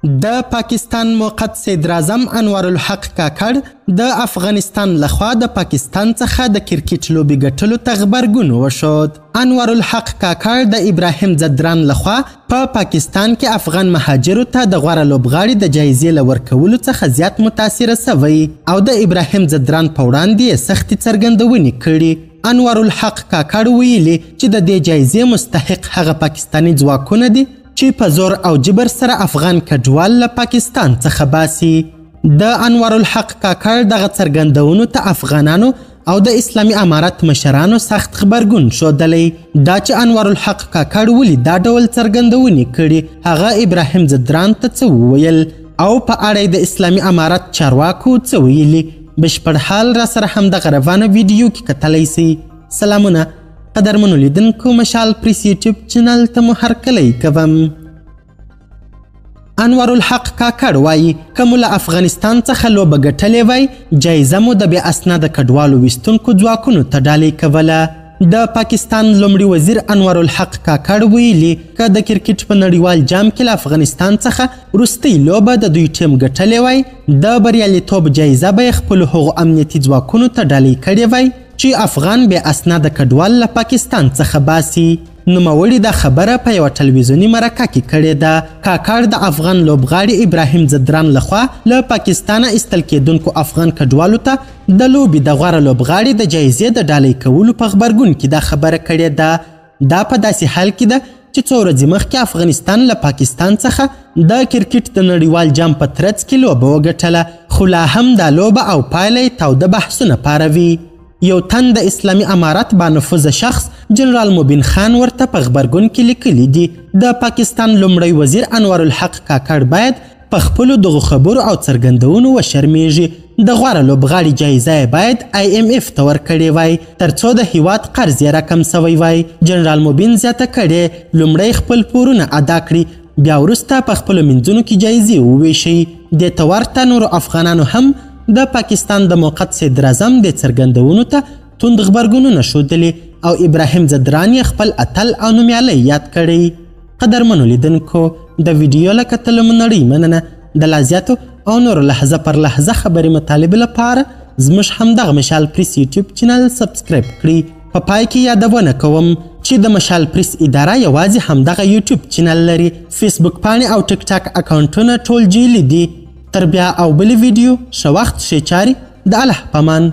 د پاکستان موقت صدر اعظم انوار الحق کاکړ د افغانستان لخوا د پاکستان څخه د کرکټ لوبې ګټلو ته غبرګون وښود. انوار الحق کاکړ د ابراهیم ځدران لخوا په پاکستان کې افغان مهاجرو ته د غوره لوبغاړي د جایزې له ورکولو څخه زیات متاثره سوی او د ابراهیم ځدران په وړاندې یې سختې څرګندونې کړي. انوار الحق کاکړ ویلي چې د دې جایزې مستحق هغه پاکستاني ځواکونه دي چې په زور او جبر سره افغان کډوال له پاکستان څخه باسي. د انوار الحق کاکړ دغه څرګندونو ته افغانانو او د اسلامي امارت مشرانو سخت خبرګون ښودلی. دا چې انوار الحق کاکړ ولې دا ډول څرګندونې کړي، هغه ابراهیم ځدران ته څه وویل او په اړه د اسلامي امارت چارواکو څه ویلي، بشپړ حال را سره همدغه روانه ویډیو کې کتلی سئ. سلامونه قدرمنو لیدونکو، مشال پریس یوټیوب چینل ته مو هرکلی کوم. انوار الحق کاکړ وایي که مو له افغانستان څخه لوبه ګټلې وای، جایزه مو د بې اسناده کډوالو ویستونکو ځواکونو ته ډالۍ کوله. د پاکستان لومړي وزیر انوار الحق کاکړ ویلي که د کرکټ په نړیوال جام کې له افغانستان څخه وروستۍ لوبه د دوی ټیم ګټلې وای، د بریالیتوب جایزه به یې خپلو هغو امنیتي ځواکونو ته ډالۍ کړې وای چې افغان بې اسناده کډوال له پاکستان څخه باسي. نوموړي دا خبره په یوه ټلویزیوني مرکه کې کړې ده. کاکړ د افغان لوبغاړي ابراهیم ځدران لخوا له پاکستانه ایستل کېدونکو افغان کډوالو ته د لوبې د غوره لوبغاړي د جایزې د ډالۍ کولو په غبرګون کې دا خبره کړې ده. دا په داسې حال کې ده چې څو ورځې مخکې افغانستان له پاکستان څخه د کرکټ د نړیوال جام په ترڅ کې لوبه وګټله، خو لا هم دا لوبه او پایله یې تاوده بحثونه پاروي. یو تن د اسلامي امارت بانفوذه شخص جنرال مبین خان ورته په غبرګون کې لیکلي دي د پاکستان لومړی وزیر انوار الحق کاکړ باید په خپلو دغو خبرو او څرګندونو وشرمیږي. د غوره لوبغاړي جایزه یې باید IMF ته ورکړې وای ترڅو د هیواد قرض یې راکم سوی وای. جنرال مبین زیاته کړې لومړی خپل پورونه ادا کړي، بیا وروسته په خپلو منځونو کې جایزې وویشئ. دې ته ورته نورو افغانانو هم د پاکستان د موقت صدر اعظم د څرګندونو ته توند غبرګونونه ښودلي او ابراهیم ځدران یې خپل اتل او نومیالی یاد کړی. قدرمنو لیدونکو، د ویډیو له کتلو مو نړۍ مننه. د لا زیاتو او نورو لحظه پر لحظه خبرې مطالبې لپاره زموږ همدغه مشال پریس یوټیوب چینل سبسکرایب کړئ. په پای کې یادونه کوم چې د مشال پریس اداره یوازې همدغه یوټیوب چینل لري، فیسبوک پاڼې او ټیک ټاک اکاونټونه ټول جعلي دي. تر بیا او بلې ویډیو ښه وخت ښې چارې، د الله په امان.